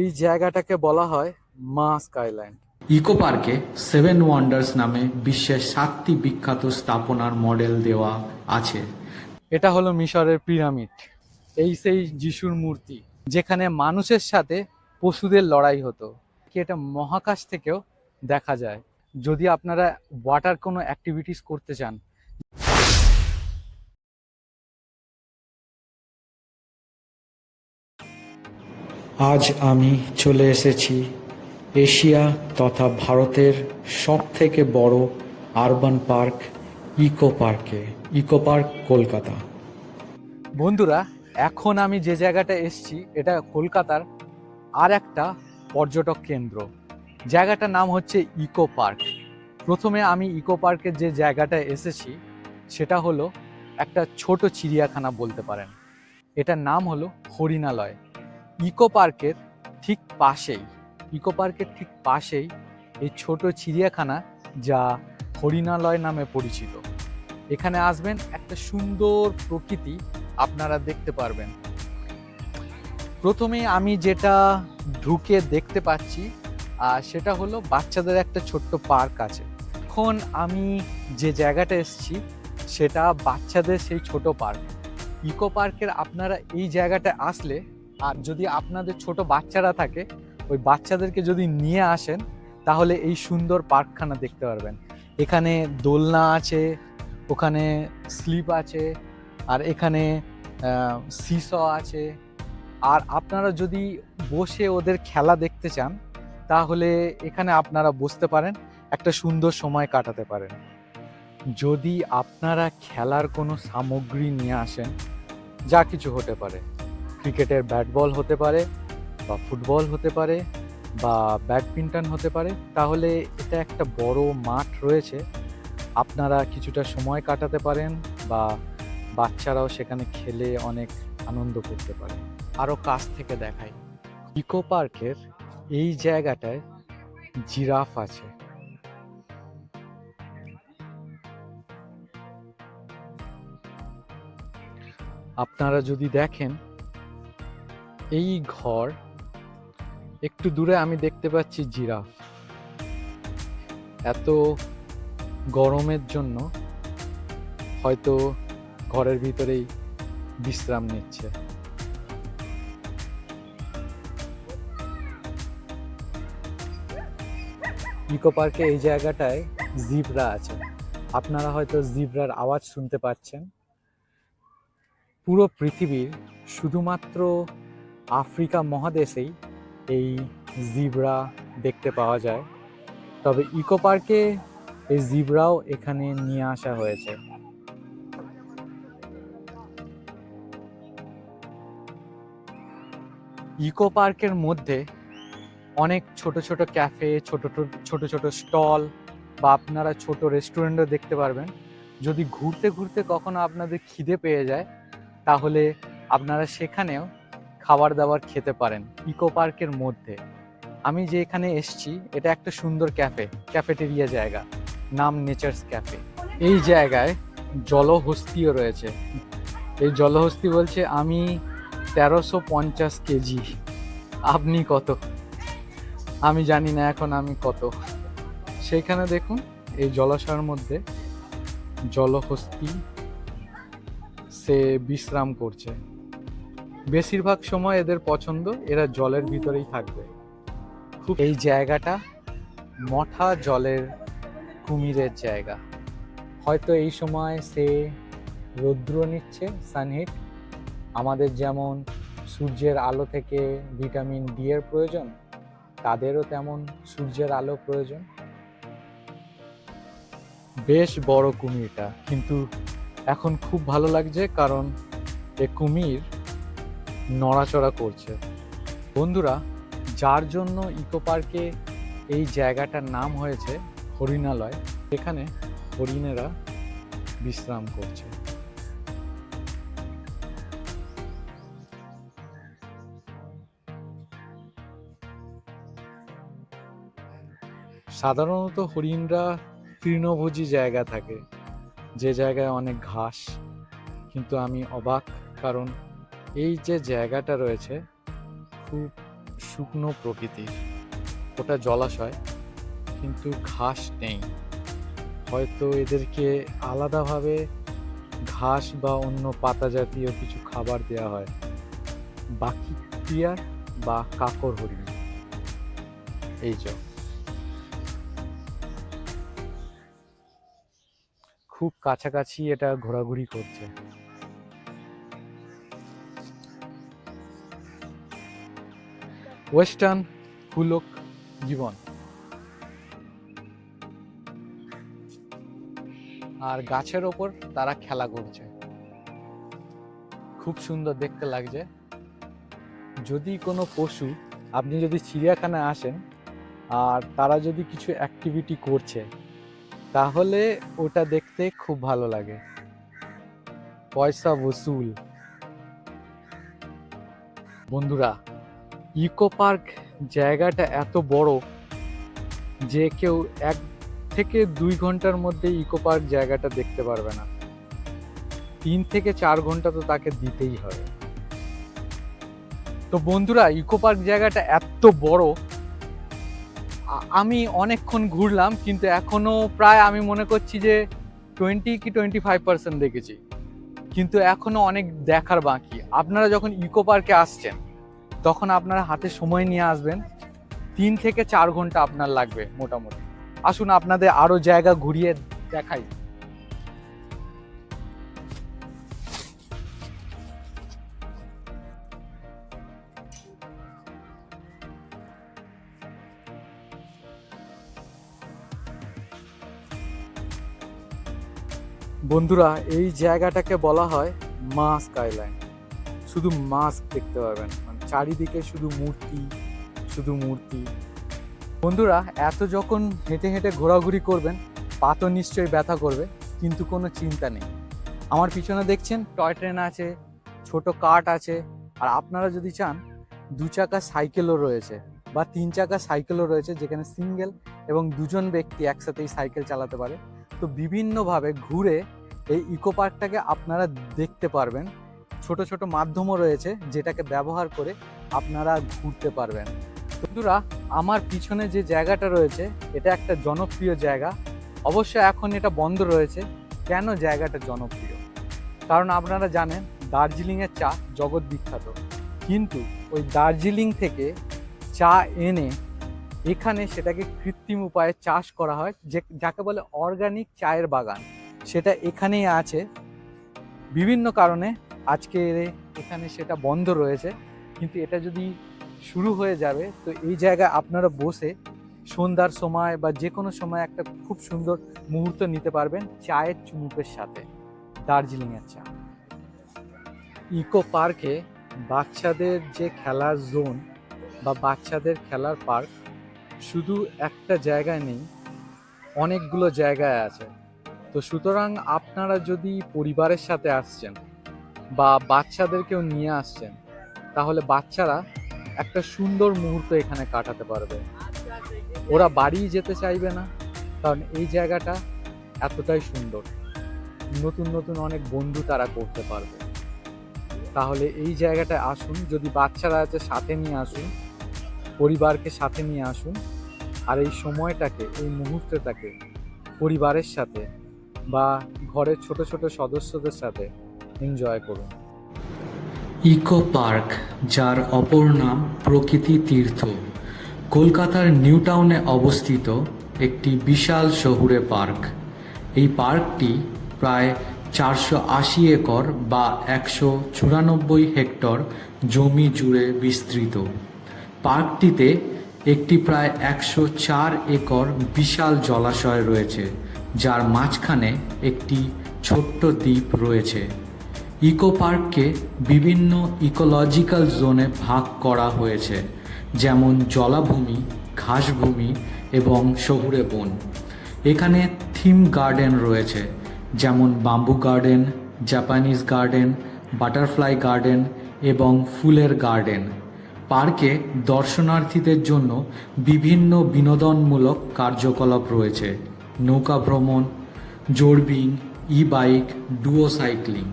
এই জায়গাটাকে বলা হয় মা স্কাইল্যান্ড। ইকো পার্কে সেভেন ওয়ান্ডার্স নামে বিশ্বের 7টি বিখ্যাত স্থাপনার মডেল দেওয়া আছে। এটা হলো মিশরের পিরামিড। এই সেই যিশুর মূর্তি, যেখানে মানুষের সাথে পশুদের লড়াই হতো। কি এটা মহাকাশ থেকেও দেখা যায়। যদি আপনারা ওয়াটার কোনো অ্যাক্টিভিটিস করতে চান। আজ আমি চলে এসেছি এশিয়া তথা ভারতের সবথেকে বড় urban park eco park Kolkata. বন্ধুরা, এখন আমি যে জায়গাটা এসেছি এটা কলকাতার আর একটা পর্যটক কেন্দ্র। জায়গাটার নাম হচ্ছে ইকো পার্ক। প্রথমে আমি ইকো পার্কের যে জায়গাটা এসেছি সেটা হলো একটা ছোট চিড়িয়াখানা বলতে পারেন। এটার নাম হলো হরিণালয়। ইকো পার্কের ঠিক পাশেই এই ছোট চিড়িয়াখানা, যা হরিণালয় নামে পরিচিত। এখানে আসবেন, একটা সুন্দর প্রকৃতি আপনারা দেখতে পারবেন। প্রথমে আমি যেটা ঢুকে দেখতে পাচ্ছি সেটা হলো বাচ্চাদের একটা ছোট্ট পার্ক আছে। এখন আমি যে জায়গাটা এসেছি সেটা বাচ্চাদের সেই ছোট পার্ক। ইকো পার্কের আপনারা এই জায়গাটা আসলে, আর যদি আপনাদের ছোট বাচ্চারা থাকে, ওই বাচ্চাদেরকে যদি নিয়ে আসেন তাহলে এই সুন্দর পার্কখানা দেখতে পারবেন। এখানে দোলনা আছে, ওখানে স্লিপ আছে, আর এখানে সিস আছে। আর আপনারা যদি বসে ওদের খেলা দেখতে চান তাহলে এখানে আপনারা বসতে পারেন, একটা সুন্দর সময় কাটাতে পারেন। যদি আপনারা খেলার কোনো সামগ্রী নিয়ে আসেন, যা কিছু হতে পারে, ক্রিকেটের ব্যাট বল হতে পারে, বা ফুটবল হতে পারে, বা ব্যাডমিন্টন হতে পারে, তাহলে এটা একটা বড় মাঠ রয়েছে, আপনারা কিছুটা সময় কাটাতে পারেন, বা বাচ্চারাও সেখানে খেলে অনেক আনন্দ করতে পারে। আরও কাছ থেকে দেখাই, ইকো পার্কের এই জায়গাটায় জিরাফ আছে। আপনারা যদি দেখেন এই ঘর একটু দূরে আমি দেখতে পাচ্ছি জিরাফ। এত গরমের জন্য হয়তো ঘরের ভিতরেই বিশ্রাম নিচ্ছে। ইকো পার্কে এই জায়গাটায় জিব্রা আছে। আপনারা হয়তো জিব্রার আওয়াজ শুনতে পাচ্ছেন। পুরো পৃথিবীর শুধুমাত্র আফ্রিকা মহাদেশেই এই জিব্রা দেখতে পাওয়া যায়। তবে ইকো পার্কে এই জিব্রাও এখানে নিয়ে আসা হয়েছে। ইকো পার্কের মধ্যে অনেক ছোট ছোট ক্যাফে, ছোট ছোট স্টল, বা আপনারা ছোট রেস্টুরেন্টও দেখতে পারবেন। যদি ঘুরতে ঘুরতে কখনো আপনাদের খিদে পেয়ে যায় তাহলে আপনারা সেখানেও খাবার দাবার খেতে পারেন ইকো পার্কের মধ্যে। আমি যে এখানে এসছি এটা একটা সুন্দর ক্যাফেটেরিয়া জায়গা, নাম নেচার্স ক্যাফে। এই জায়গায় জলহস্তিও রয়েছে। এই জলহস্তি বলছে, আমি 1350 কেজি, আপনি কত? আমি জানি না এখন আমি কত। সেইখানে দেখুন, এই জলাশয়ের মধ্যে জলহস্তি সে বিশ্রাম করছে। বেশিরভাগ সময় এদের পছন্দ এরা জলের ভিতরেই থাকবে। এই জায়গাটা মঠা জলের কুমিরের জায়গা। হয়তো এই সময় সে রৌদ্র নিচ্ছে, সানহিট। আমাদের যেমন সূর্যের আলো থেকে ভিটামিন ডি এর প্রয়োজন, তাদেরও তেমন সূর্যের আলো প্রয়োজন। বেশ বড় কুমিরটা, কিন্তু এখন খুব ভালো লাগছে কারণ এ কুমির নড়াচড়া করছে। বন্ধুরা, যার জন্য ইকো পার্কে এই জায়গাটার নাম হয়েছে হরিণালয়, এখানে হরিণেরা বিশ্রাম করছে। সাধারণত হরিণরা তৃণভোজী জায়গা থাকে, যে জায়গায় অনেক ঘাস। কিন্তু আমি অবাক, কারণ এই যে জায়গাটা রয়েছে খুব শুকনো প্রকৃতির, ওটা জলাশয়, কিন্তু ঘাস নেই। হয়তো এদেরকে আলাদাভাবে ঘাস বা অন্য পাতা জাতীয় কিছু খাবার দেওয়া হয়। বাকি টিয়ার বা কাকর হরিণ এই যে খুব কাছাকাছি এটা ঘোরাঘুরি করছে। ওয়েস্টার্ন হুলক জীবন। আর গাছের ওপর তারা খেলা করছে, খুব সুন্দর দেখতে লাগছে। যদি কোনো পশু, আপনি যদি চিড়িয়াখানায় আসেন আর তারা যদি কিছু অ্যাক্টিভিটি করছে, তাহলে ওটা দেখতে খুব ভালো লাগে। পয়সা বসুল। বন্ধুরা, ইকো পার্ক জায়গাটা এত বড় যে কেউ 1 থেকে 2 ঘন্টার মধ্যে ইকো পার্ক জায়গাটা দেখতে পারবে না। 3 থেকে 4 ঘন্টা তো তাকে দিতেই হবে। তো বন্ধুরা, ইকো পার্ক জায়গাটা এত বড়, আমি অনেকক্ষণ ঘুরলাম, কিন্তু এখনো প্রায় আমি মনে করছি যে 20 কি 25% দেখেছি, কিন্তু এখনো অনেক দেখার বাকি। আপনারা যখন ইকো পার্কে আসছেন তখন আপনারা হাতে সময় নিয়ে আসবেন। 3 থেকে 4 ঘন্টা আপনার লাগবে মোটামুটি। আসুন আপনাদের আরো জায়গা ঘুরিয়ে দেখাই। বন্ধুরা, এই জায়গাটাকে বলা হয় মাস্ক আইল্যান্ড। শুধু মাস্ক দেখতে পাবেন, মানে চারিদিকে শুধু মূর্তি, শুধু মূর্তি। বন্ধুরা, এত যখন হেঁটে হেঁটে ঘোরাঘুরি করবেন, পা তো নিশ্চয়ই ব্যথা করবে, কিন্তু কোনো চিন্তা নেই। আমার পিছনে দেখছেন টয় ট্রেন আছে, ছোট কার্ট আছে, আর আপনারা যদি চান 2 চাকা সাইকেলও রয়েছে বা 3 চাকা সাইকেলও রয়েছে, যেখানে সিঙ্গেল এবং 2 জন ব্যক্তি একসাথেই সাইকেল চালাতে পারে। তো বিভিন্নভাবে ঘুরে এই ইকো পার্কটাকে আপনারা দেখতে পারবেন। ছোট ছোট মাধ্যমও রয়েছে যেটাকে ব্যবহার করে আপনারা ঘুরতে পারবেন। বন্ধুরা, আমার পিছনে যে জায়গাটা রয়েছে এটা একটা জনপ্রিয় জায়গা। অবশ্য এখন এটা বন্ধ রয়েছে। কেন জায়গাটা জনপ্রিয়? কারণ আপনারা জানেন দার্জিলিংয়ের চা জগৎ বিখ্যাত, কিন্তু ওই দার্জিলিং থেকে চা এনে এখানে সেটাকে কৃত্রিম উপায়ে চাষ করা হয়, যাকে বলে অর্গানিক চায়ের বাগান। সেটা এখানেই আছে। বিভিন্ন কারণে আজকে এখানে সেটা বন্ধ রয়েছে, কিন্তু এটা যদি শুরু হয়ে যাবে তো এই জায়গায় আপনারা বসে সন্ধ্যার সময় বা যে কোনো সময় একটা খুব সুন্দর মুহূর্ত নিতে পারবেন চায়ের চুমুকের সাথে। দার্জিলিংয়ের চা। ইকো পার্কে বাচ্চাদের যে খেলার জোন বা বাচ্চাদের খেলার পার্ক শুধু একটা জায়গায় নেই, অনেকগুলো জায়গায় আছে। তো সুতরাং আপনারা যদি পরিবারের সাথে আসছেন বা বাচ্চাদেরকেও নিয়ে আসছেন, তাহলে বাচ্চারা একটা সুন্দর মুহূর্ত এখানে কাটাতে পারবে। ওরা বাড়ি যেতে চাইবে না, কারণ এই জায়গাটা এতটাই সুন্দর। নতুন নতুন অনেক বন্ধু তারা করতে পারবে। তাহলে এই জায়গাটায় আসুন, যদি বাচ্চারা আছে সাথে নিয়ে আসুন, পরিবারকে সাথে নিয়ে আসুন, আর এই সময়টাকে, এই মুহূর্তটাকে পরিবারের সাথে বা ঘরের ছোট ছোট সদস্যদের সাথে এনজয় করুন। ইকো পার্ক, যার অপর নাম প্রকৃতি তীর্থ, কলকাতার নিউ টাউনে অবস্থিত একটি বিশাল শহুরে পার্ক। এই পার্কটি প্রায় 480 একর বা 194 হেক্টর জমি জুড়ে বিস্তৃত। পার্কটিতে একটি প্রায় 104 একর বিশাল জলাশয় রয়েছে, যার মাঝখানে একটি ছোট্ট দ্বীপ রয়েছে। ইকো পার্ককে বিভিন্ন ইকোলজিক্যাল জোনে ভাগ করা হয়েছে, যেমন জলাভূমি, ঘাসভূমি এবং শহুরে বন। এখানে থিম গার্ডেন রয়েছে, যেমন bamboo garden, Japanese garden, butterfly garden এবং ফুলের গার্ডেন। পার্কে দর্শনার্থীদের জন্য বিভিন্ন বিনোদনমূলক কার্যকলাপ রয়েছে: নৌকা ভ্রমণ, জোরবিং, ই বাইক, ডুও সাইক্লিং।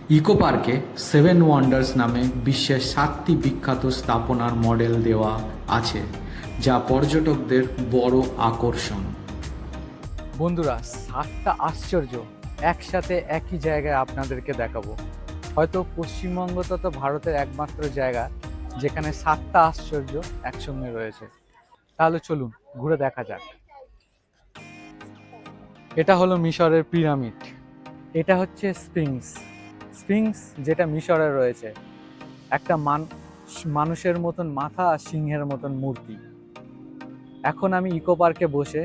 ইকো পার্কে 7 ওয়ান্ডার্স নামে বিশ্বের 7টি বিখ্যাত স্থাপনার মডেল দেওয়া আছে, যা পর্যটকদের বড় আকর্ষণ। বন্ধুরা, 7টা আশ্চর্য একসাথে একই জায়গায় আপনাদেরকে দেখাবো। হয়তো পশ্চিমবঙ্গ তথা ভারতের একমাত্র জায়গা যেখানে 7টা আশ্চর্য একসঙ্গে রয়েছে। তাহলে চলুন ঘুরে দেখা যাক। এটা হলো মিশরের পিরামিড। এটা হচ্ছে স্ফিংস। স্ফিংস যেটা মিশরে রয়েছে, একটা মানুষের মতন মাথা আর সিংহের মতন মূর্তি। এখন আমি ইকো পার্কে বসে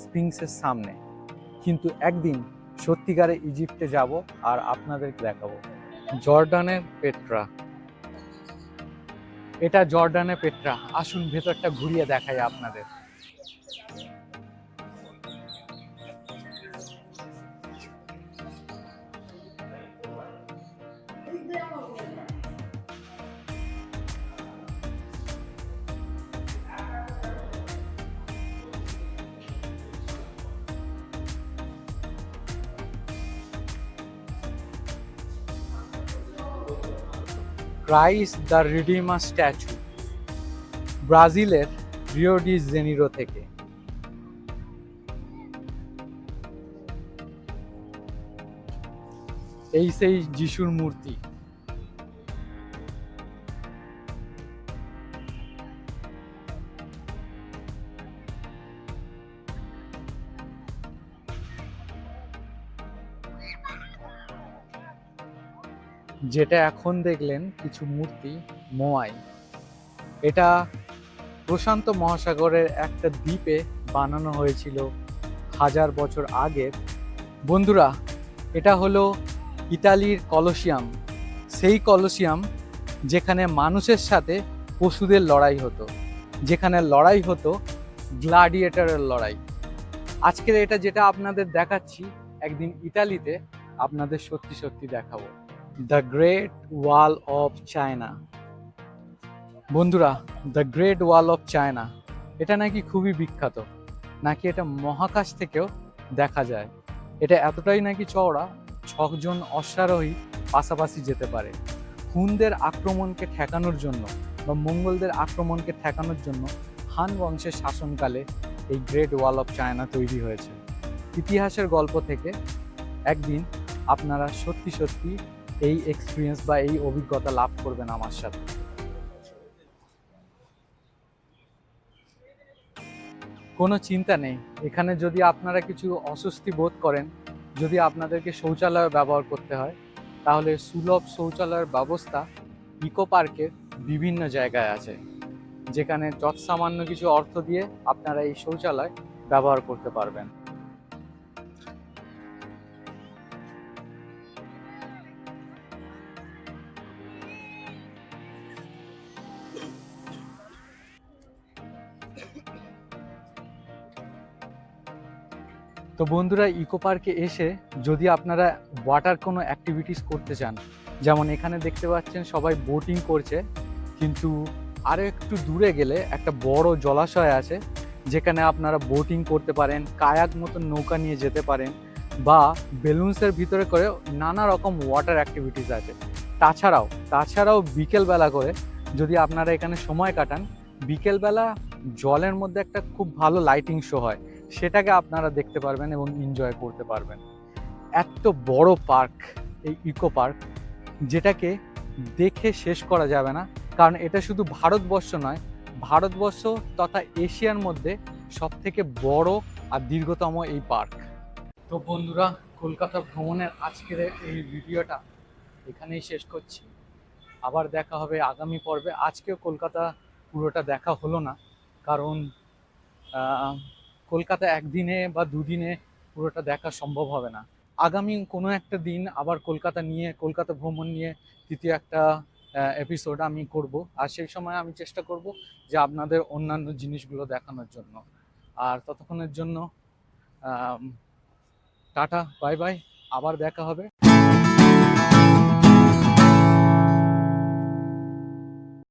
স্ফিংসের সামনে, কিন্তু একদিন সত্যিকারে ইজিপ্টে যাব আর আপনাদেরকে দেখাবো। জর্ডানের পেট্রা। এটা জর্ডানের পেট্রা। আসুন ভেতরটা ঘুরিয়ে দেখাই আপনাদের। ক্রাইস্ট দ্য রিডিমার স্ট্যাচু, ব্রাজিলের রিও ডি জেনিরো থেকে। এই সেই যিশুর মূর্তি। যেটা এখন দেখলেন কিছু মূর্তি মোয়াই, এটা প্রশান্ত মহাসাগরের একটা দ্বীপে বানানো হয়েছিল 1000 বছর আগের। বন্ধুরা, এটা হলো ইতালির কলোসিয়াম। সেই কলোসিয়াম যেখানে মানুষের সাথে পশুদের লড়াই হতো, যেখানে লড়াই হতো গ্লাডিয়েটরের লড়াই। আজকের এটা যেটা আপনাদের দেখাচ্ছি, একদিন ইতালিতে আপনাদের সত্যি সত্যি দেখাবো। The great wall of China. বন্ধুরা, the great wall of China এটা নাকি খুবই বিখ্যাত, নাকি এটা মহাকাশ থেকেও দেখা যায়। এটা এতটাই নাকি চওড়া, 6 জন অশ্বারোহী পাশাপাশি যেতে পারে। হুনদের আক্রমণকে ঠেকানোর জন্য বা মঙ্গলদের আক্রমণকে ঠেকানোর জন্য হান বংশের শাসনকালে এই গ্রেট ওয়াল অফ চায়না তৈরি হয়েছে। ইতিহাসের গল্প থেকে একদিন আপনারা সত্যি সত্যি এই এক্সপিরিয়েন্স বা এই অভিজ্ঞতা লাভ করবেন আমার সাথে। কোনো চিন্তা নেই, এখানে যদি আপনারা কিছু অস্বস্তি বোধ করেন, যদি আপনাদেরকে শৌচালয় ব্যবহার করতে হয়, তাহলে সুলভ শৌচালয়ের ব্যবস্থা ইকো পার্কের বিভিন্ন জায়গায় আছে, যেখানে যৎসামান্য কিছু অর্থ দিয়ে আপনারা এই শৌচালয় ব্যবহার করতে পারবেন। তো বন্ধুরা, ইকো পার্কে এসে যদি আপনারা ওয়াটার কোনো অ্যাক্টিভিটিস করতে চান, যেমন এখানে দেখতে পাচ্ছেন সবাই বোটিং করছে, কিন্তু আরও একটু দূরে গেলে একটা বড় জলাশয় আছে, যেখানে আপনারা বোটিং করতে পারেন, কায়াক মতন নৌকা নিয়ে যেতে পারেন, বা বেলুনসের ভিতরে করে নানা রকম ওয়াটার অ্যাক্টিভিটিস আছে। তাছাড়াও বিকেলবেলা করে যদি আপনারা এখানে সময় কাটান, বিকেলবেলা জলের মধ্যে একটা খুব ভালো লাইটিং শো হয়, সেটাকে আপনারা দেখতে পারবেন এবং এনজয় করতে পারবেন। এত বড় পার্ক এই ইকো পার্ক, যেটাকে দেখে শেষ করা যাবে না, কারণ এটা শুধু ভারতবর্ষ নয়, ভারতবর্ষ তথা এশিয়ার মধ্যে সবথেকে বড় আর দীর্ঘতম এই পার্ক। তো বন্ধুরা, কলকাতা ভ্রমণের আজকের এই ভিডিওটা এখানেই শেষ করছি। আবার দেখা হবে আগামী পর্বে। আজকেও কলকাতা পুরোটা দেখা হলো না, কারণ কলকাতা একদিনে বা দুদিনে পুরোটা দেখা সম্ভব হবে না। আগামী কোনো একটা দিন আবার কলকাতা ভ্রমণ নিয়ে তৃতীয় একটা এপিসোড আমি করব, আর সেই সময় আমি চেষ্টা করব যে আপনাদের অন্যান্য জিনিসগুলো দেখানোর জন্য। আর ততক্ষণের জন্য টাটা, বাই বাই, আবার দেখা হবে।